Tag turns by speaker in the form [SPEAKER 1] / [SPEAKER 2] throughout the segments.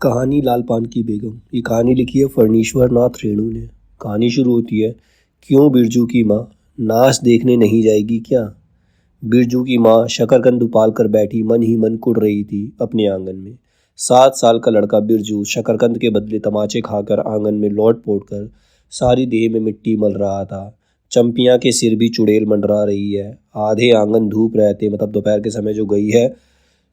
[SPEAKER 1] कहानी लाल पान की बेगम। ये कहानी लिखी है फर्नीश्वर नाथ रेणु ने। कहानी शुरू होती है, क्यों बिरजू की माँ नाच देखने नहीं जाएगी क्या। बिरजू की माँ शकरकंद उबाल कर बैठी मन ही मन कुढ़ रही थी अपने आंगन में। 7 साल का लड़का बिरजू शकरकंद के बदले तमाचे खाकर आंगन में लौट पोट कर सारी देह में मिट्टी मल रहा था। चंपियाँ के सिर भी चुड़ैल मंडरा रही है। आधे आंगन धूप रहते, मतलब दोपहर के समय जो गई है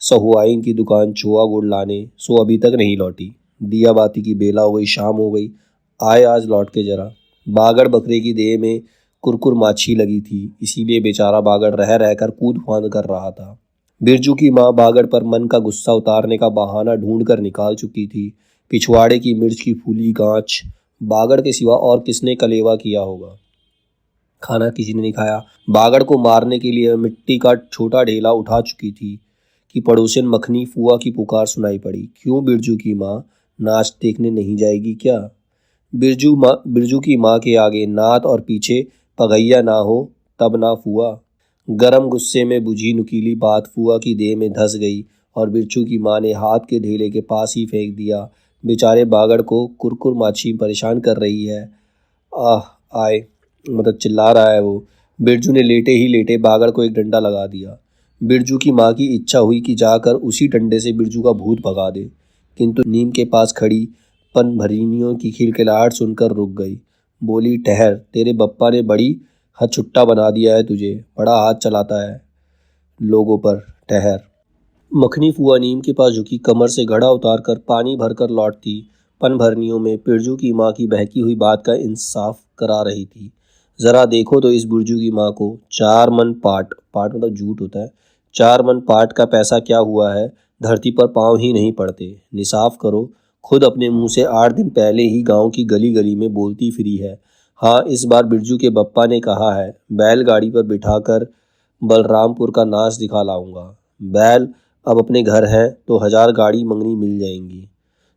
[SPEAKER 1] सहुआइन की दुकान छोआ गुड़ लाने, सो अभी तक नहीं लौटी। दिया बाती की बेला हो गई, शाम हो गई, आए आज लौट के जरा। बागड़ बकरे की देह में कुरकुर माछी लगी थी, इसीलिए बेचारा बागड़ रह रहकर कूद फांद कर रहा था। बिरजू की माँ बागड़ पर मन का गुस्सा उतारने का बहाना ढूंढ कर निकाल चुकी थी। पिछवाड़े की मिर्च की फूली गांच बागड़ के सिवा और किसने कलेवा किया होगा। खाना किसी ने नहीं खाया। बागड़ को मारने के लिए मिट्टी का छोटा ढेला उठा चुकी थी कि पड़ोसन मखनी फुआ की पुकार सुनाई पड़ी, क्यों बिरजू की माँ नाच देखने नहीं जाएगी क्या। बिरजू की माँ के आगे नात और पीछे पगैया ना हो तब ना फुआ। गरम गुस्से में बुझी नुकीली बात फुआ की देह में धंस गई और बिरजू की माँ ने हाथ के ढेले के पास ही फेंक दिया। बेचारे बागड़ को कुरकुर माछी परेशान कर रही है। आए, मतलब चिल्ला रहा है वो। बिरजू ने लेटे ही लेटे बागड़ को एक डंडा लगा दिया। बिरजू की माँ की इच्छा हुई कि जाकर उसी डंडे से बिरजू का भूत भगा दे, किंतु नीम के पास खड़ी पनभरिनियों की खिलखिलाहट सुनकर रुक गई। बोली, ठहर, तेरे बप्पा ने बड़ी हथछुट्टा बना दिया है तुझे, बड़ा हाथ चलाता है लोगों पर, ठहर। मखनी फुआ नीम के पास झुकी कमर से घड़ा उतार कर पानी भरकर लौटती पनभरनियों में बिरजू की माँ की बहकी हुई बात का इंसाफ करा रही थी। जरा देखो तो इस बिरजू की माँ को। 4 मन पाट, पाट मतलब झूठ होता है, 4 मन पाट का पैसा क्या हुआ है, धरती पर पाँव ही नहीं पड़ते। निसाफ करो, खुद अपने मुंह से 8 दिन पहले ही गांव की गली गली में बोलती फिरी है। हाँ, इस बार बिरजू के बप्पा ने कहा है बैलगाड़ी पर बिठाकर बलरामपुर का नाच दिखा लाऊंगा। बैल अब अपने घर है तो 1000 गाड़ी मंगनी मिल जाएंगी।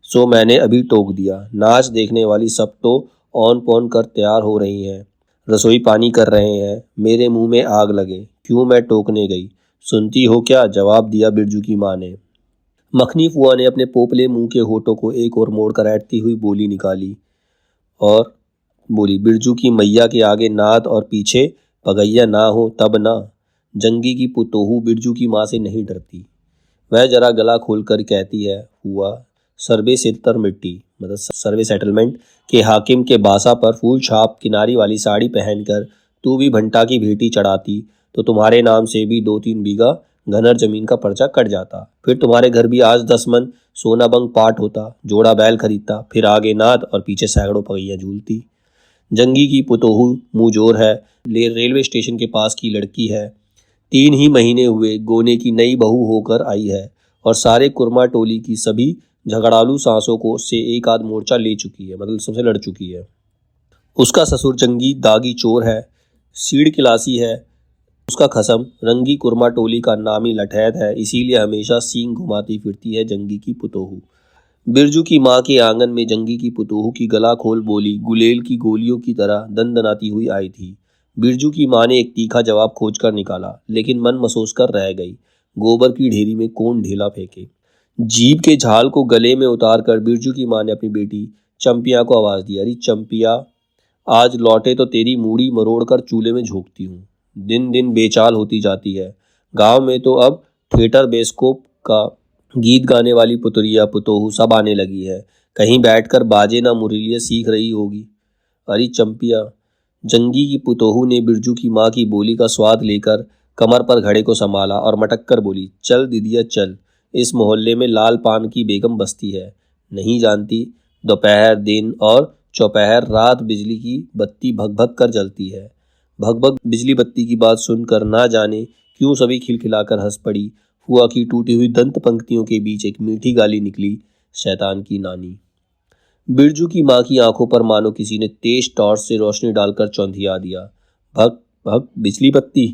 [SPEAKER 1] सो मैंने अभी टोक दिया। नाच देखने वाली सब तो ऑन पॉन कर तैयार हो रही हैं, रसोई पानी कर रहे हैं, मेरे मुंह में आग लगे, क्यों मैं टोकने गई। सुनती हो क्या, जवाब दिया बिरजू की माँ ने। मखनी फुआ ने अपने पोपले मुंह के होठों को एक और मोड़ कर ऐठती हुई बोली निकाली और बोली, बिरजू की मैया के आगे नाद और पीछे पगैया ना हो तब ना। जंगी की पुतोहू बिरजू की माँ से नहीं डरती। वह जरा गला खोलकर कहती है, हुआ सर्वे सितर मिट्टी, मतलब सर्वे सेटलमेंट के हाकिम के बासा पर फूल छाप किनारी वाली साड़ी पहनकर तू भी भंटा की भेटी चढ़ाती तो तुम्हारे नाम से भी 2-3 बीघा घनर जमीन का पर्चा कट जाता। फिर तुम्हारे घर भी आज 10 मन सोना बंग पाट होता, जोड़ा बैल खरीदता, फिर आगे नाद और पीछे सैकड़ों पगैया झूलती। जंगी की पुतोहू मुंहजोर है, रेलवे स्टेशन के पास की लड़की है, 3 ही महीने हुए गोने की नई बहू होकर आई है और सारे कुरमा टोली की सभी झगड़ालू सांसों को से एक आध मोर्चा ले चुकी है, मतलब सबसे लड़ चुकी है। उसका ससुर जंगी दागी चोर है, सीड़ किलासी है, उसका खसम रंगी कुरमा टोली का नामी लठैत है, इसीलिए हमेशा सींग घुमाती फिरती है जंगी की पुतोहू। बिरजू की माँ के आंगन में जंगी की पुतोहू की गला खोल बोली गुलेल की गोलियों की तरह दनदनाती हुई आई थी। बिरजू की माँ ने एक तीखा जवाब खोजकर निकाला, लेकिन मन मसोस कर रह गई। गोबर की ढेरी में कौन ढेला फेंके। जीभ के झाल को गले में उतार कर बिरजू की माँ ने अपनी बेटी चंपिया को आवाज दी, अरे चंपिया, आज लौटे तो तेरी मूड़ी मरोड़ कर चूल्हे में झोंकती हूँ। दिन दिन बेचाल होती जाती है। गांव में तो अब थिएटर बेस्कोप का गीत गाने वाली पुतरिया पुतोहू सब आने लगी है, कहीं बैठकर बाजे ना मुरलिया सीख रही होगी। अरे चंपिया। जंगी की पुतोहू ने बिरजू की माँ की बोली का स्वाद लेकर कमर पर घड़े को संभाला और मटक कर बोली, चल दीदिया चल, इस मोहल्ले में लाल पान की बेगम बस्ती है, नहीं जानती, दोपहर दिन और चौपहर रात बिजली की बत्ती भग-भग कर जलती है। भग-भग बिजली बत्ती की बात सुनकर ना जाने क्यों सभी खिलखिलाकर हंस पड़ी। फुआ की टूटी हुई दंत पंक्तियों के बीच एक मीठी गाली निकली, शैतान की नानी। बिरजू की माँ की आंखों पर मानो किसी ने तेज टॉर्च से रोशनी डालकर चौंधिया दिया। भग भग बिजली बत्ती।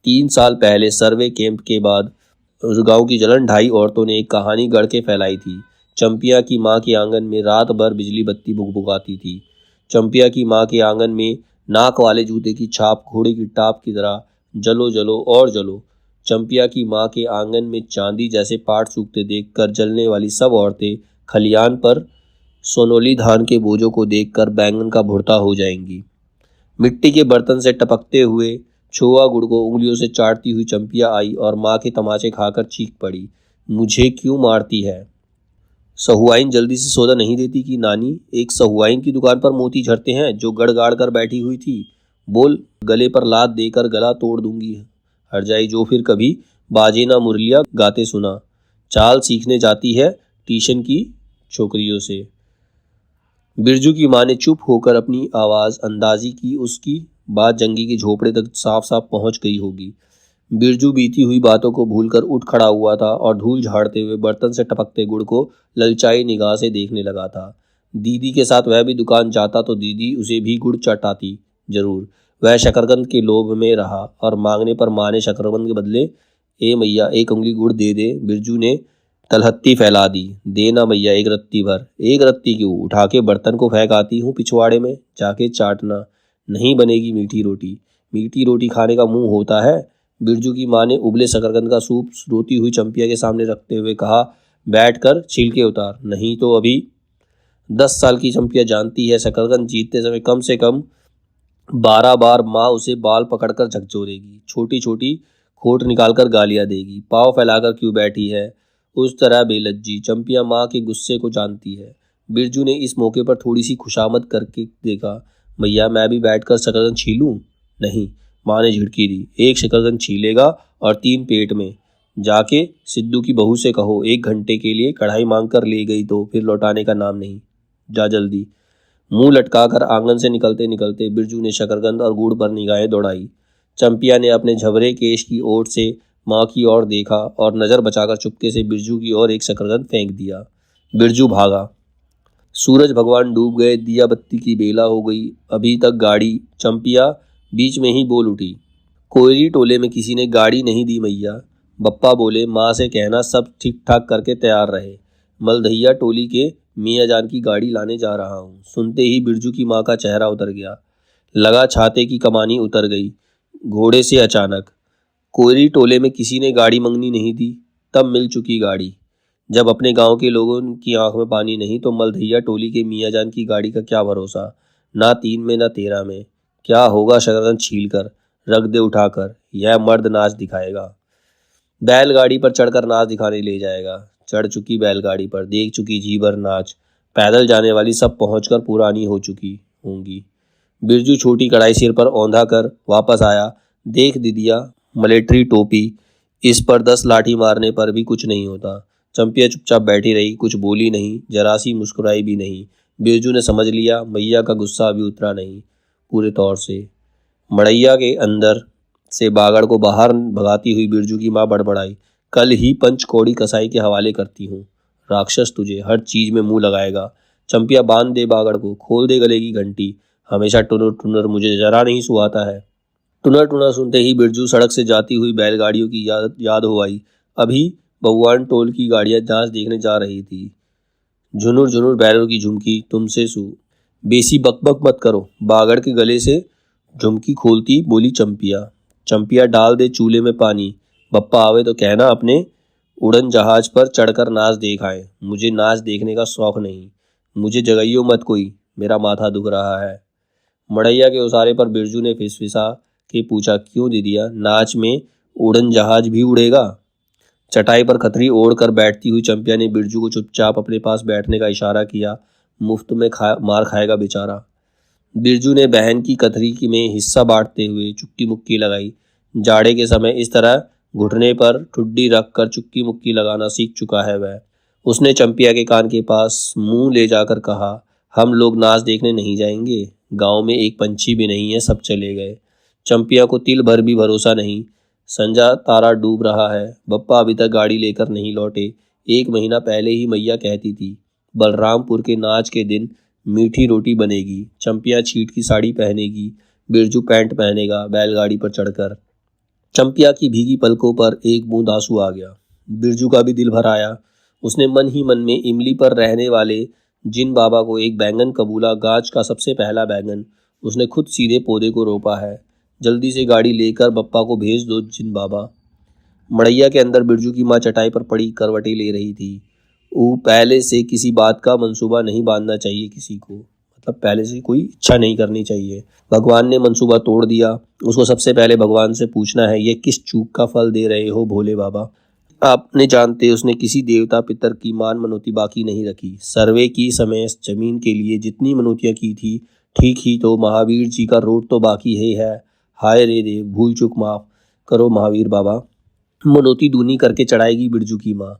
[SPEAKER 1] 3 साल पहले सर्वे कैंप के बाद गांव की जलन ढाई औरतों ने एक कहानी गढ़ के फैलाई थी। चंपिया की माँ के आंगन में रात भर बिजली बत्ती भुगभुगाती थी। चंपिया की माँ के आंगन में नाक वाले जूते की छाप घोड़े की टाप की तरह जलो जलो और जलो। चंपिया की माँ के आंगन में चांदी जैसे पाट सूखते देखकर जलने वाली सब औरतें खलियान पर सोनोली धान के बोझों को देखकर बैंगन का भुर्ता हो जाएंगी। मिट्टी के बर्तन से टपकते हुए छोआ गुड़ को उंगलियों से चाटती हुई चंपिया आई और माँ के तमाचे खाकर चीख पड़ी, मुझे क्यों मारती है? सहुआइन जल्दी से सौदा नहीं देती कि नानी, एक सहुआइन की दुकान पर मोती झरते हैं जो गड़गाड़ कर बैठी हुई थी। बोल, गले पर लात देकर गला तोड़ दूंगी। हर जाई जो फिर कभी बाजे ना मुरलिया गाते सुना। चाल सीखने जाती है ट्यूशन की छोकरियों से। बिरजू की माँ ने चुप होकर अपनी आवाज़ अंदाजी की, उसकी बात जंगी के झोपड़े तक साफ साफ पहुंच गई होगी। बिरजू बीती हुई बातों को भूलकर उठ खड़ा हुआ था और धूल झाड़ते हुए बर्तन से टपकते गुड़ को ललचाई निगाह से देखने लगा था। दीदी के साथ वह भी दुकान जाता तो दीदी उसे भी गुड़ चटाती जरूर। वह शकरकंद के लोभ में रहा और मांगने पर माँ ने शकरकंद के बदले ए मैया एक उंगली गुड़ दे दे। बिरजू ने तलहत्ती फैला दी, देना मैया एक रत्ती भर। एक रत्ती क्यों, उठा के बर्तन को फेंक आती हूँ पिछवाड़े में, जाके चाटना। नहीं बनेगी मीठी रोटी। मीठी रोटी खाने का मुंह होता है? बिरजू की माँ ने उबले शकरकंद का सूप रोती हुई चंपिया के सामने रखते हुए कहा, बैठ कर छिलके उतार, नहीं तो अभी। 10 साल की चंपिया जानती है शकरकंद जीतते समय कम से कम 12 बार माँ उसे बाल पकड़कर झकझोरेगी, छोटी छोटी खोट निकालकर गालियां देगी। पाँव फैलाकर क्यों बैठी है उस तरह बेलज्जी? चंपिया माँ के गुस्से को जानती है। बिरजू ने इस मौके पर थोड़ी सी खुशामद करके देखा, भैया मैं भी बैठकर शकरकंद छीलूं? नहीं, माँ ने झिड़की दी, एक शकरकंद छीलेगा और 3 पेट में। जाके सिद्धू की बहू से कहो 1 घंटे के लिए कढ़ाई मांग कर ले गई तो फिर लौटाने का नाम नहीं। जा जल्दी। मुंह लटकाकर आंगन से निकलते निकलते बिरजू ने शकरकंद और गुड़ पर निगाहें दौड़ाई। चंपिया ने अपने झबरे केश की ओट से माँ की ओर देखा और नज़र बचाकर चुपके से बिरजू की ओर एक शकरकंद फेंक दिया। बिरजू भागा। सूरज भगवान डूब गए, दिया बत्ती की बेला हो गई, अभी तक गाड़ी। चंपिया बीच में ही बोल उठी, कोयरी टोले में किसी ने गाड़ी नहीं दी मैया। बप्पा बोले, माँ से कहना सब ठीक ठाक करके तैयार रहे, मलधैया टोली के मियाँ जान की गाड़ी लाने जा रहा हूँ। सुनते ही बिरजू की माँ का चेहरा उतर गया, लगा छाते की कमानी उतर गई घोड़े से अचानक। कोयरी टोले में किसी ने गाड़ी मंगनी नहीं थी, तब मिल चुकी गाड़ी। जब अपने गांव के लोगों की आंख में पानी नहीं तो मलधैया टोली के मियाँ जान की गाड़ी का क्या भरोसा? ना 3 में ना 13 में। क्या होगा शकरकंद छील कर, रख दे उठाकर, यह मर्द नाच दिखाएगा। बैलगाड़ी पर चढ़कर नाच दिखाने ले जाएगा। चढ़ चुकी बैलगाड़ी पर, देख चुकी जी भर नाच। पैदल जाने वाली सब पहुंचकर पुरानी हो चुकी होंगी। बिरजू छोटी कढ़ाई सिर पर औंधा कर वापस आया। देख दीदिया, मलेट्री टोपी, इस पर 10 लाठी मारने पर भी कुछ नहीं होता। चंपिया चुपचाप बैठी रही, कुछ बोली नहीं, जरा सी मुस्कुराई भी नहीं। बिरजू ने समझ लिया मैया का गुस्सा अभी उतरा नहीं पूरे तौर से। मड़ैया के अंदर से बागड़ को बाहर भगाती हुई बिरजू की माँ बड़बड़ाई, कल ही पंचकोड़ी कसाई के हवाले करती हूँ। राक्षस तुझे हर चीज में मुंह लगाएगा। चंपिया बांध दे बागड़ को, खोल दे गले की घंटी। हमेशा टुनर टुनर मुझे जरा नहीं सुहाता है। टुनर टुनर सुनते ही बिरजू सड़क से जाती हुई बैलगाड़ियों की याद हो आई। अभी बउआन टोल की गाड़ियां नाच देखने जा रही थी। झुनुर झुनुर बैलों की झुमकी तुमसे सू। बेसी बकबक मत करो, बागड़ के गले से झुमकी खोलती बोली चंपिया। चंपिया डाल दे चूल्हे में पानी, बप्पा आवे तो कहना अपने उड़न जहाज पर चढ़कर नाच देख आए। मुझे नाच देखने का शौक नहीं, मुझे जगाइयो मत कोई, मेरा माथा दुख रहा है। मड़ैया के उसारे पर बिरजू ने फिसफिसा के पूछा, क्यों दीदिया, नाच में उड़न जहाज भी उड़ेगा? चटाई पर खतरी ओढ़ कर बैठती हुई चंपिया ने बिरजू को चुपचाप अपने पास बैठने का इशारा किया। मुफ्त में मार खाएगा बेचारा। बिरजू ने बहन की कथरी में हिस्सा बांटते हुए चुक्की मुक्की लगाई। जाड़े के समय इस तरह घुटने पर ठुड्डी रखकर चुक्की मुक्की लगाना सीख चुका है वह। उसने चंपिया के कान के पास मुंह ले जाकर कहा, हम लोग नाच देखने नहीं जाएंगे? गांव में एक पंछी भी नहीं है, सब चले गए। चंपिया को तिल भर भी भरोसा नहीं। संजा तारा डूब रहा है, बप्पा अभी तक गाड़ी लेकर नहीं लौटे। 1 महीना पहले ही मैया कहती थी बलरामपुर के नाच के दिन मीठी रोटी बनेगी। चंपिया छीट की साड़ी पहनेगी, बिरजू पैंट पहनेगा बैलगाड़ी पर चढ़कर। चंपिया की भीगी पलकों पर एक बूंद आंसू आ गया। बिरजू का भी दिल भर आया। उसने मन ही मन में इमली पर रहने वाले जिन बाबा को एक बैंगन कबूला, गाछ का सबसे पहला बैंगन। उसने खुद सीधे पौधे को रोपा है। जल्दी से गाड़ी लेकर बप्पा को भेज दो जिन बाबा। मड़ैया के अंदर बिरजू की माँ चटाई पर पड़ी करवटें ले रही थी। वो पहले से किसी बात का मंसूबा नहीं बांधना चाहिए किसी को, मतलब पहले से कोई इच्छा नहीं करनी चाहिए। भगवान ने मंसूबा तोड़ दिया, उसको सबसे पहले भगवान से पूछना है, ये किस चूक का फल दे रहे हो भोले बाबा। आपने जानते उसने किसी देवता पितर की मान मनौती बाकी नहीं रखी। सर्वे की समय जमीन के लिए जितनी मनौतियाँ की थी, ठीक ही तो महावीर जी का रोड तो बाकी ही है। हाय रे देव, भूल चूक माफ करो महावीर बाबा। मनौती दूनी करके चढ़ाएगी बिरजू की माँ।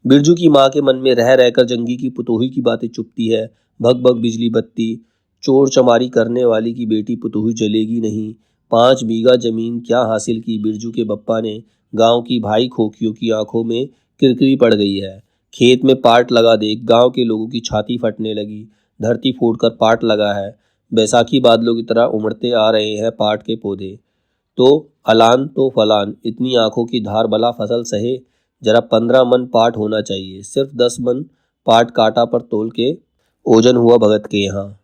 [SPEAKER 1] बिरजू की माँ के मन में रह रहकर जंगी की पुतोही की बातें चुपती है। भग भग बिजली बत्ती, चोर चमारी करने वाली की बेटी पुतोही जलेगी नहीं। 5 बीघा जमीन क्या हासिल की बिरजू के बप्पा ने। गांव की भाई खोखियों की आंखों में किरकिरी पड़ गई है। खेत में पाट लगा देख गांव के लोगों की छाती फटने लगी। धरती फोड़कर पाट लगा है। बैसाखी बादलों की तरह उमड़ते आ रहे हैं पाट के पौधे। तो अलान तो फलान, इतनी आंखों की धार भला फसल सहे। जरा 15 मन पाट होना चाहिए, सिर्फ 10 मन पाट काटा पर तोल के ओजन हुआ भगत के यहाँ।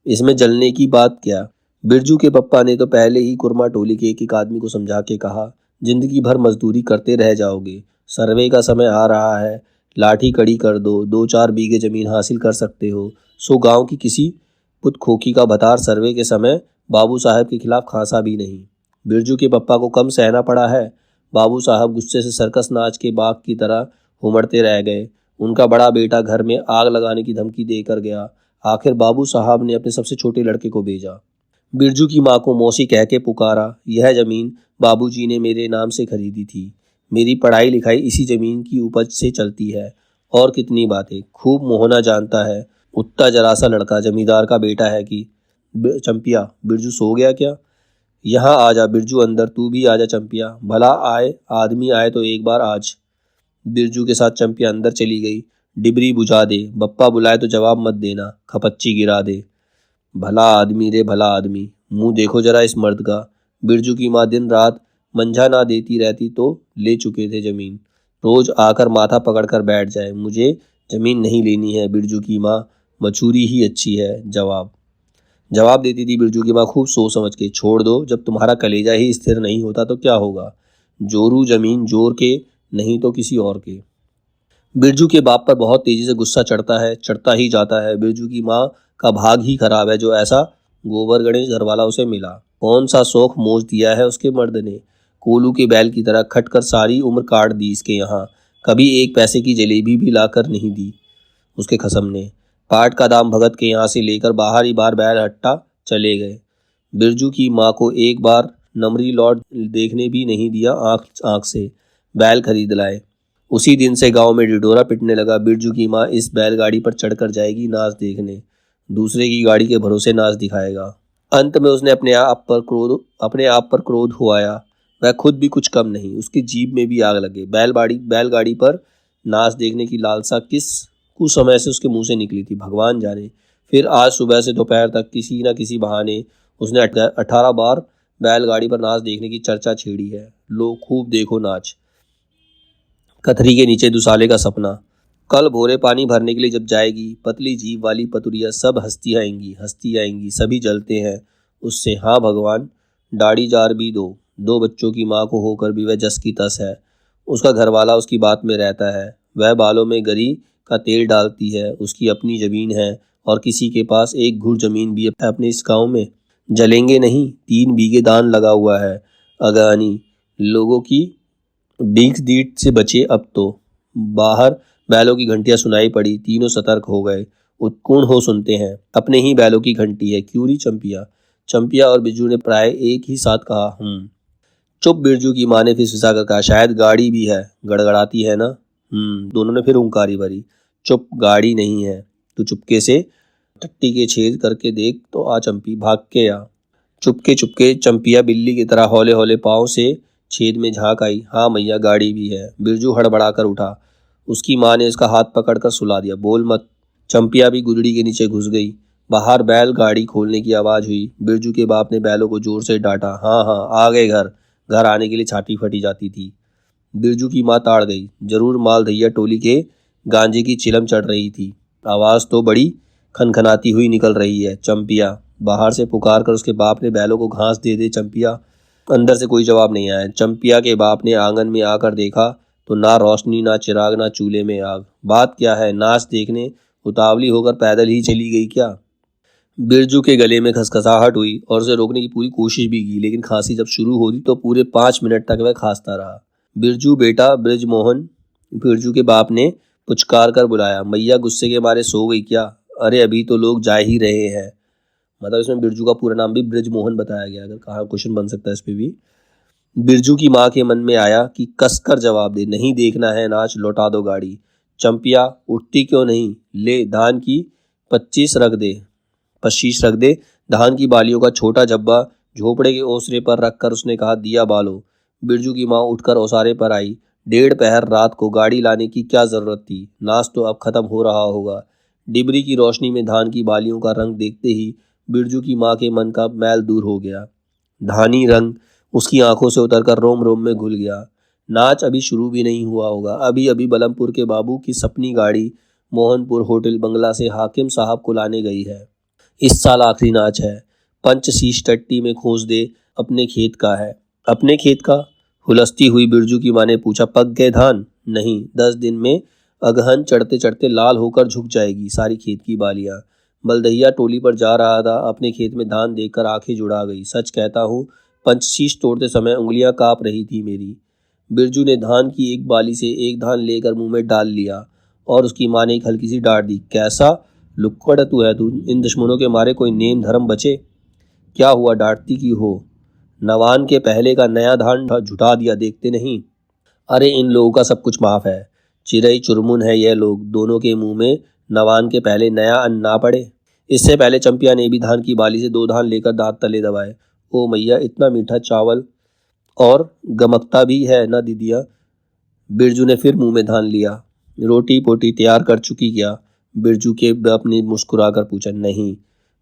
[SPEAKER 1] इसमें जलने की बात क्या। बिरजू के पप्पा ने तो पहले ही कुरमा टोली के एक आदमी को समझा के कहा, जिंदगी भर मजदूरी करते रह जाओगे, सर्वे का समय आ रहा है, लाठी कड़ी कर दो, 2-4 बीघे जमीन हासिल कर सकते हो। सो गांव की किसी पुत खोखी का भतार सर्वे के समय बाबू साहब के खिलाफ खांसा भी नहीं। बिरजू के पप्पा को कम सहना पड़ा है। बाबू साहब गुस्से से सर्कस नाच के बाघ की तरह उमड़ते रह गए। उनका बड़ा बेटा घर में आग लगाने की धमकी देकर गया। आखिर बाबू साहब ने अपने सबसे छोटे लड़के को भेजा। बिरजू की माँ को मौसी कह के पुकारा, यह जमीन बाबूजी ने मेरे नाम से खरीदी थी। मेरी पढ़ाई लिखाई इसी जमीन की उपज से चलती है। और कितनी बातें, खूब मोहना जानता है। उतना जरा सा लड़का जमींदार का बेटा है कि। चंपिया, बिरजू सो गया क्या? यहाँ आ जा बिरजू, अंदर तू भी आजा चंपिया, भला आए आदमी आए तो एक बार आज। बिरजू के साथ चंपिया अंदर चली गई। डिबरी बुझा दे, बप्पा बुलाए तो जवाब मत देना, खपच्ची गिरा दे। भला आदमी रे भला आदमी, मुंह देखो जरा इस मर्द का। बिरजू की माँ दिन रात मंझा ना देती रहती तो ले चुके थे जमीन। रोज आकर माथा पकड़कर बैठ जाए, मुझे जमीन नहीं लेनी है। बिरजू की माँ, मछूरी ही अच्छी है। जवाब देती थी बिरजू की माँ खूब सोच समझ के, छोड़ दो, जब तुम्हारा कलेजा ही स्थिर नहीं होता तो क्या होगा। जोरू जमीन जोर के, नहीं तो किसी और के। बिरजू के बाप पर बहुत तेजी से गुस्सा चढ़ता है, चढ़ता ही जाता है। बिरजू की माँ का भाग ही खराब है जो ऐसा गोबर गणेश घरवाला उसे मिला। कौन सा शौक मोच दिया है उसके मर्द ने। कोलू के बैल की तरह खटकर सारी उम्र काट दी इसके यहाँ। कभी 1 पैसे की जलेबी भी लाकर नहीं दी उसके खसम ने। पाट का दाम भगत के यहाँ से लेकर बाहर ही बार बैल हट्टा चले गए। बिरजू की माँ को एक बार नमरी लौट देखने भी नहीं दिया आँख से। बैल खरीद लाए। उसी दिन से गांव में ढिढोरा पिटने लगा। बिरजू की माँ इस बैलगाड़ी पर चढ़कर जाएगी नाच देखने, दूसरे की गाड़ी के भरोसे नाच दिखाएगा। अंत में उसने अपने आप पर क्रोध हुआया। वह खुद भी कुछ कम नहीं, उसकी जीभ में भी आग लगे। बैलगाड़ी पर नाच देखने की लालसा किस कुछ समय से उसके मुंह से निकली थी भगवान जाने। फिर आज सुबह से दोपहर तक किसी न किसी बहाने उसने 18 बार बैलगाड़ी पर नाच देखने की चर्चा छेड़ी है। लो खूब देखो नाच। कथरी के नीचे दुसाले का सपना। कल भोरे पानी भरने के लिए जब जाएगी, पतली जीभ वाली पतुरिया, सब हस्ती आएंगी, सभी जलते हैं उससे। हाँ भगवान, दाढ़ी जार भी दो बच्चों की माँ को होकर भी वह जस की तस है। उसका घरवाला उसकी बात में रहता है। वह बालों में गरी का तेल डालती है। उसकी अपनी जमीन है और किसी के पास एक घुर जमीन भी अपने इस गाँव में। जलेंगे नहीं, 3 बीघे दान लगा हुआ है। अगानी लोगों की बीख दीट से बचे। अब तो बाहर बैलों की घंटियां सुनाई पड़ी। तीनों सतर्क हो गए, उत्कुण हो सुनते हैं। अपने ही बैलों की घंटी है, क्यों री चंपिया और बिरजू ने प्राय एक ही साथ कहा, चुप। बिरजू की माँ ने फिर फिसा कर कहा, शायद गाड़ी भी है, गड़गड़ाती है ना। दोनों ने फिर हुंकारी भरी। चुप, गाड़ी नहीं है। तू चुपके से टट्टी के छेद करके देख तो आ चंपी, भाग के आ। चुपके चंपिया बिल्ली की तरह हौले हौले पाँव से छेद में झांक आई। हाँ मैया, गाड़ी भी है। बिरजू हड़बड़ा कर उठा। उसकी माँ ने उसका हाथ पकड़कर सुला दिया। बोल मत। चंपिया भी गुदड़ी के नीचे घुस गई। बाहर बैल गाड़ी खोलने की आवाज़ हुई। बिरजू के बाप ने बैलों को जोर से डांटा। हाँ, आ गए घर आने के लिए छाती फटी जाती थी। बिरजू की माँ ताड़ गई। जरूर माल धैया टोली के गांजे की चिलम चढ़ रही थी। आवाज़ तो बड़ी खनखनाती हुई निकल रही है। चंपिया, बाहर से पुकार कर उसके बाप ने बैलों को घास दे चंपिया। अंदर से कोई जवाब नहीं आया। चंपिया के बाप ने आंगन में आकर देखा तो ना रोशनी, ना चिराग, ना चूल्हे में आग। बात क्या है, नाच देखने उतावली होकर पैदल ही चली गई क्या? बिरजू के गले में खसखसाहट हुई और उसे रोकने की पूरी कोशिश भी की, लेकिन खांसी जब शुरू हुई तो पूरे 5 मिनट तक वह खांसता रहा। बिरजू बेटा, ब्रिजमोहन, बिरजू के बाप ने पुचकार कर बुलाया। मैया गुस्से के मारे सो गई क्या? अरे अभी तो लोग जा ही रहे हैं। मतलब इसमें बिरजू का पूरा नाम भी ब्रिजमोहन बताया गया, अगर कहा क्वेश्चन बन सकता है इस पे भी। बिरजू की माँ के मन में आया कि कसकर जवाब दे, नहीं देखना है नाच, लौटा दो गाड़ी। चंपिया, उठती क्यों नहीं? ले धान की 25 रख दे 25 रख दे। धान की बालियों का छोटा जब्बा झोपड़े के ओसरे पर रखकर उसने कहा, दिया बालो। बिरजू की माँ उठकर ओसारे पर आई। 1:30 रात को गाड़ी लाने की क्या जरूरत थी? नाच तो अब खत्म हो रहा होगा। डिबरी की रोशनी में धान की बालियों का रंग देखते ही बिरजू की माँ के मन का मैल दूर हो गया। धानी रंग उसकी आंखों से उतरकर रोम रोम में घुल गया। नाच अभी शुरू भी नहीं हुआ होगा। अभी अभी बलमपुर के बाबू की सपनी गाड़ी मोहनपुर होटल बंगला से हाकिम साहब को लाने गई है। इस साल आखिरी नाच है। पंचशीश टट्टी में खोज दे, अपने खेत का है। अपने खेत का? हुलसती हुई बिरजू की माँ ने पूछा, पक गए धान? नहीं, 10 दिन में अगहन चढ़ते चढ़ते लाल होकर झुक जाएगी सारी खेत की बालियां। बलदहिया टोली पर जा रहा था, अपने खेत में धान देखकर आंखें जुड़ा गई। सच कहता हूँ, पंचशीश तोड़ते समय उंगलियां कांप रही थी मेरी। बिरजू ने धान की एक बाली से एक धान लेकर मुंह में डाल लिया और उसकी माँ ने एक हल्की सी डांट दी। कैसा लुक्कड़ तू है तू, इन दुश्मनों के मारे कोई नेम धर्म बचे? क्या हुआ, डांटती की हो? नवान के पहले का नया धान झुटा दिया, देखते नहीं? अरे इन लोगों का सब कुछ माफ है। चिरई चुरमुन है यह लोग, दोनों के मुंह में नवान के पहले नया अन्न ना पड़े। इससे पहले चंपिया ने भी धान की बाली से 2 धान लेकर दांत तले दबाए। ओ मैया, इतना मीठा चावल और गमकता भी है ना दीदिया। बिरजू ने फिर मुंह में धान लिया। रोटी पोटी तैयार कर चुकी क्या? बिरजू के बाप ने मुस्कुराकर पूछा। नहीं,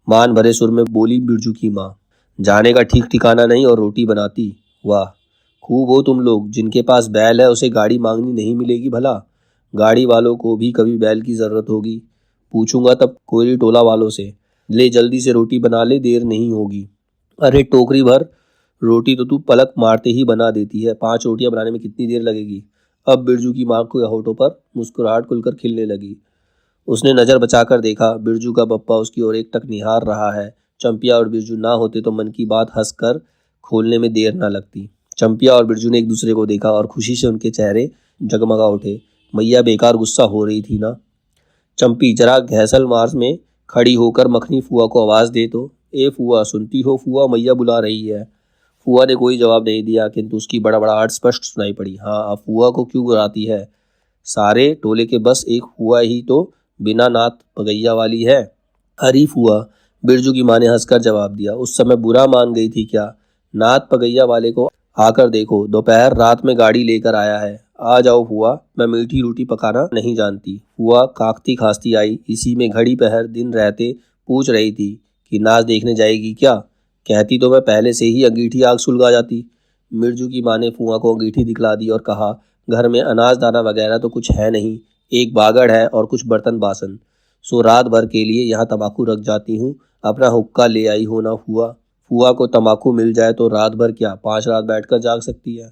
[SPEAKER 1] मान भरे सुर में बोली बिरजू की माँ। जाने का ठीक ठिकाना नहीं और रोटी बनाती? वाह, खूब हो तुम लोग। जिनके पास बैल है उसे गाड़ी मांगनी नहीं मिलेगी भला? गाड़ी वालों को भी कभी बैल की जरूरत होगी। पूछूंगा तब कोयली टोला वालों से। ले जल्दी से रोटी बना ले, देर नहीं होगी। अरे टोकरी भर रोटी तो तू पलक मारते ही बना देती है। 5 रोटियां बनाने में कितनी देर लगेगी? अब बिरजू की माँ के होठों पर मुस्कुराहट खुलकर खिलने लगी। उसने नजर बचाकर देखा, बिरजू का बप्पा उसकी ओर एकटक निहार रहा है। चंपिया और बिरजू ना होते तो मन की बात हंसकर खोलने में देर न लगती। चंपिया और बिरजू ने एक दूसरे को देखा और खुशी से उनके चेहरे जगमगा उठे। मैया बेकार गुस्सा हो रही थी ना? चंपी, जरा घैसल मार्स में खड़ी होकर मखनी फुआ को आवाज दे तो। ए फुआ, सुनती हो? फुआ मैया बुला रही है। फुआ ने कोई जवाब नहीं दिया, किंतु उसकी बड़बड़ाहट स्पष्ट सुनाई पड़ी। हाँ, अब फुआ को क्यों बुलाती है? सारे टोले के बस एक फुआ ही तो बिना नात पगैया वाली है। अरे फुआ, बिरजू की माँ ने हंसकर जवाब दिया। उस समय बुरा मान गई थी क्या? नात पगैया वाले को आकर देखो, दोपहर रात में गाड़ी लेकर आया है। आ जाओ फुआ, मैं मीठी रोटी पकाना नहीं जानती। फुआ काकती खांसती आई। इसी में घड़ी पहर दिन रहते पूछ रही थी कि नाच देखने जाएगी क्या? कहती तो मैं पहले से ही अंगीठी आग सुलगा जाती। बिरजू की माँ ने फुआ को अंगीठी दिखला दी और कहा, घर में अनाज दाना वगैरह तो कुछ है नहीं, एक बागड़ है और कुछ बर्तन बासन। सो रात भर के लिए यहाँ तम्बाकू रख जाती हूँ। अपना हुक्का ले आई हो ना फुआ? फुआ को तम्बाकू मिल जाए तो रात भर क्या 5 रात बैठकर जाग सकती है।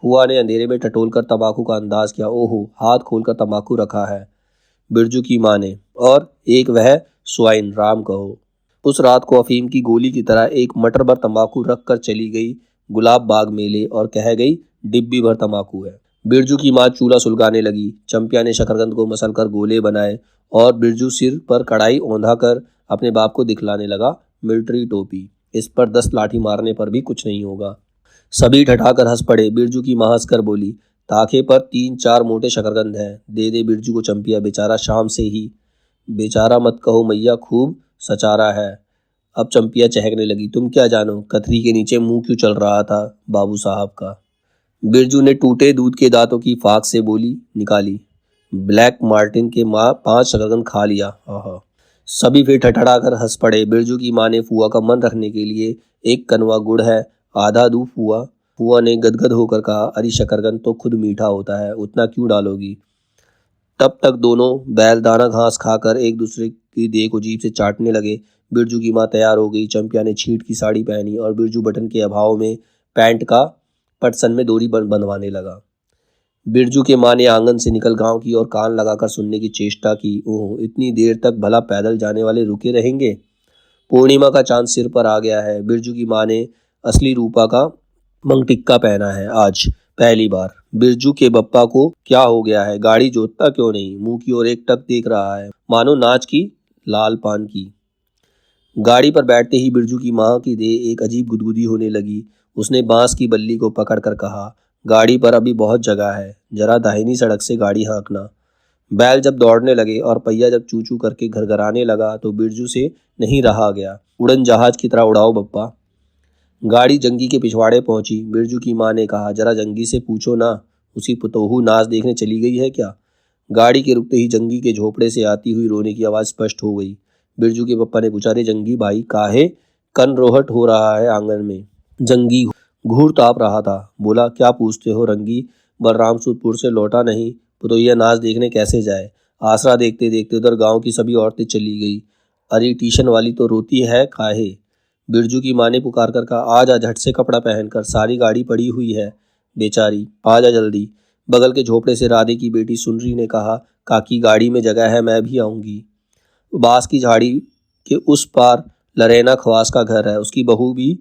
[SPEAKER 1] फुआ ने अंधेरे में टटोलकर तम्बाकू का अंदाज किया। ओहो, हाथ खोलकर तम्बाकू रखा है बिरजू की माँ ने, और एक वह स्वाइन, राम कहो। उस रात को अफीम की गोली की तरह एक मटर भर तम्बाकू रख कर चली गई गुलाब बाग मेले और कह गई, डिब्बी भर तम्बाकू है। बिरजू की माँ चूल्हा सुलगाने लगी। चंपिया ने शकरकंद को मसल कर गोले बनाए और बिरजू सिर पर कढ़ाई औंधा कर अपने बाप को दिखलाने लगा, मिलिट्री टोपी, इस पर 10 लाठी मारने पर भी कुछ नहीं होगा। सभी ठठाकर हंस पड़े। बिरजू की माँ हंसकर बोली, ताखे पर 3-4 मोटे शकरकंद हैं, दे दे बिरजू को। चंपिया, बेचारा शाम से ही। बेचारा मत कहो मैया, खूब सचारा है। अब चंपिया चहकने लगी। तुम क्या जानो कथरी के नीचे मुंह क्यों चल रहा था बाबू साहब का? बिरजू ने टूटे दूध के दांतों की फाक से बोली निकाली। ब्लैक मार्टिन के माँ 5 शकरकंद खा लिया। आहा। सभी फिर ठठड़ा हंस पड़े। बिरजू की माँ ने फुआ का मन रखने के लिए 1 कनवा गुड़ है, आधा दूध फुआ। फुआ ने गदगद होकर कहा, अरे शकरकंद तो खुद मीठा होता है, उतना क्यों डालोगी? तब तक दोनों बैल दाना घास खाकर एक दूसरे की देह को जीभ से चाटने लगे। बिरजू की माँ तैयार हो गई। चंपिया ने छींट की साड़ी पहनी और बिरजू बटन के अभाव में पैंट का पटसन में डोरी बंधवाने लगा। बिरजू के माँ ने आंगन से निकल गांव की ओर कान लगाकर सुनने की चेष्टा की। ओह, इतनी देर तक भला पैदल जाने वाले रुके रहेंगे? पूर्णिमा का चांद सिर पर आ गया है। बिरजू की माँ ने असली रूपा का मंगटिक्का पहना है आज पहली बार। बिरजू के बप्पा को क्या हो गया है? गाड़ी जोतता क्यों नहीं? मुंह की ओर एक टक देख रहा है, मानो नाच की लाल पान की। गाड़ी पर बैठते ही बिरजू की माँ की देह एक अजीब गुदगुदी होने लगी। उसने बांस की बल्ली को पकड़कर कहा, गाड़ी पर अभी बहुत जगह है, जरा दाहिनी सड़क से गाड़ी हाँकना। बैल जब दौड़ने लगे और पहिया जब चू चू करके घरघराने लगा तो बिरजू से नहीं रहा गया। उड़न जहाज की तरह उड़ाओ बप्पा। गाड़ी जंगी के पिछवाड़े पहुंची। बिरजू की माँ ने कहा, जरा जंगी से पूछो ना, उसी पुतोहू नाच देखने चली गई है क्या? गाड़ी के रुकते ही जंगी के झोपड़े से आती हुई रोने की आवाज़ स्पष्ट हो गई। बिरजू के पप्पा ने पूछा, रे जंगी भाई, काहे कन रोहट हो रहा है आंगन में? जंगी घूर ताप रहा था। बोला, क्या पूछते हो रंगी, बलरामपुर से लौटा नहीं, पुतोहिया नाच देखने कैसे जाए? आसरा देखते देखते उधर गांव की सभी औरतें चली गई। अरे ट्यूशन वाली तो रोती है काहे? बिरजू की माँ ने पुकार कर कहा, आ जा झट से कपड़ा पहनकर, सारी गाड़ी पड़ी हुई है बेचारी, आ जा जल्दी। बगल के झोपड़े से राधे की बेटी सुनरी ने कहा, काकी गाड़ी में जगह है, मैं भी आऊंगी। बांस की झाड़ी के उस पार लरेना खवास का घर है, उसकी बहू भी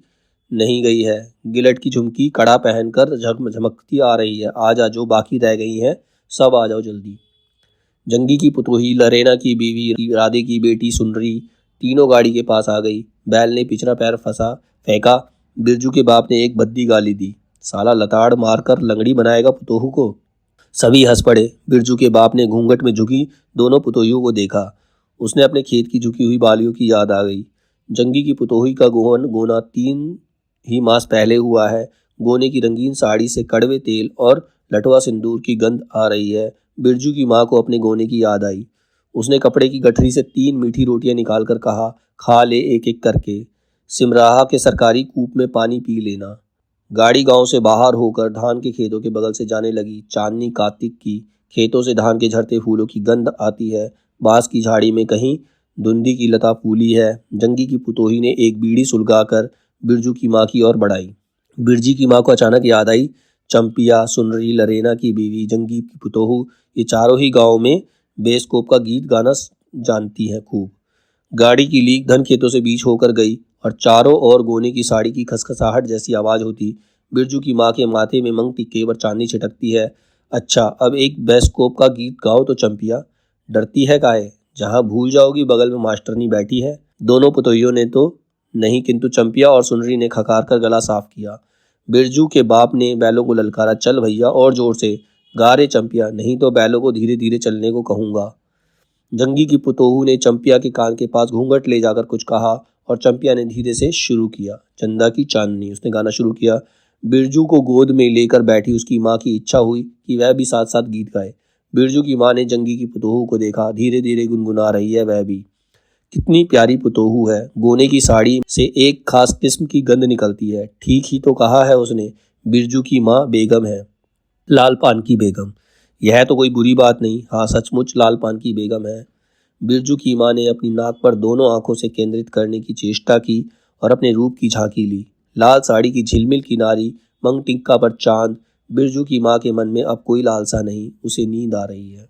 [SPEAKER 1] नहीं गई है। गिलट की झुमकी कड़ा पहनकर झमकती आ रही है। आ जा, जो बाकी रह गई हैं सब आ जाओ जल्दी। जंगी की पुतोही, लरेना की बीवी, राधे की बेटी सुनरी तीनों गाड़ी के पास आ गई। बैल ने पिछड़ा पैर फंसा फेंका। बिरजू के बाप ने एक भद्दी गाली दी, साला लताड़ मारकर लंगड़ी बनाएगा पुतोहू को। सभी हंस पड़े। बिरजू के बाप ने घूंघट में झुकी दोनों पुतोहियों को देखा। उसने अपने खेत की झुकी हुई बालियों की याद आ गई। जंगी की पुतोही का गोना 3 ही मास पहले हुआ है। गोने की रंगीन साड़ी से कड़वे तेल और लटवा सिंदूर की गंध आ रही है। बिरजू की माँ को अपने गोने की याद आई। उसने कपड़े की गठरी से 3 मीठी रोटियां निकालकर कहा, खा ले एक एक करके, सिमराहा के सरकारी कूप में पानी पी लेना। गाड़ी गांव से बाहर होकर धान के खेतों के बगल से जाने लगी। चांदनी कार्तिक की, खेतों से धान के झड़ते फूलों की गंध आती है। बांस की झाड़ी में कहीं धुंधी की लता फूली है। जंगी की पुतोही ने एक बीड़ी सुलगाकर बिरजू की माँ की ओर बढ़ाई। बिरजी की माँ को अचानक याद आई, चंपिया, सुनरी, लरेना की बीवी, जंगी की पुतोहू, ये चारों ही गांव में बेसकोप का गीत गाना जानती है खूब। गाड़ी की लीक धन खेतों से बीच होकर गई और चारों ओर गोने की साड़ी की खसखसाहट जैसी आवाज होती। बिरजू की माँ के माथे में मंग टिक्के पर चांदनी छिटकती है। अच्छा, अब एक बेसकोप का गीत गाओ तो चंपिया, डरती है काहे? जहाँ भूल जाओगी बगल में मास्टरनी बैठी है। दोनों पुतोहियों ने तो नहीं, किंतु चंपिया और सुनरी ने खकार कर गला साफ किया। बिरजू के बाप ने बैलों को ललकारा, चल भैया और जोर से गा रे चंपिया, नहीं तो बैलों को धीरे धीरे चलने को कहूंगा। जंगी की पुतोहू ने चंपिया के कान के पास घूंघट ले जाकर कुछ कहा और चंपिया ने धीरे से शुरू किया, चंदा की चांदनी। उसने गाना शुरू किया। बिरजू को गोद में लेकर बैठी उसकी माँ की इच्छा हुई कि वह भी साथ साथ गीत गाए। बिरजू की माँ ने जंगी की पुतोहू को देखा, धीरे धीरे गुनगुना रही है वह भी। कितनी प्यारी पुतोहू है। गोने की साड़ी से एक खास किस्म की गंध निकलती है। ठीक ही तो कहा है उसने, बिरजू की माँ बेगम है, लाल पान की बेगम। यह तो कोई बुरी बात नहीं, हाँ सचमुच लाल पान की बेगम है। बिरजू की माँ ने अपनी नाक पर दोनों आंखों से केंद्रित करने की चेष्टा की और अपने रूप की झांकी ली। लाल साड़ी की झिलमिल किनारी, मंग टिक्का पर चांद। बिरजू की माँ के मन में अब कोई लालसा नहीं, उसे नींद आ रही है।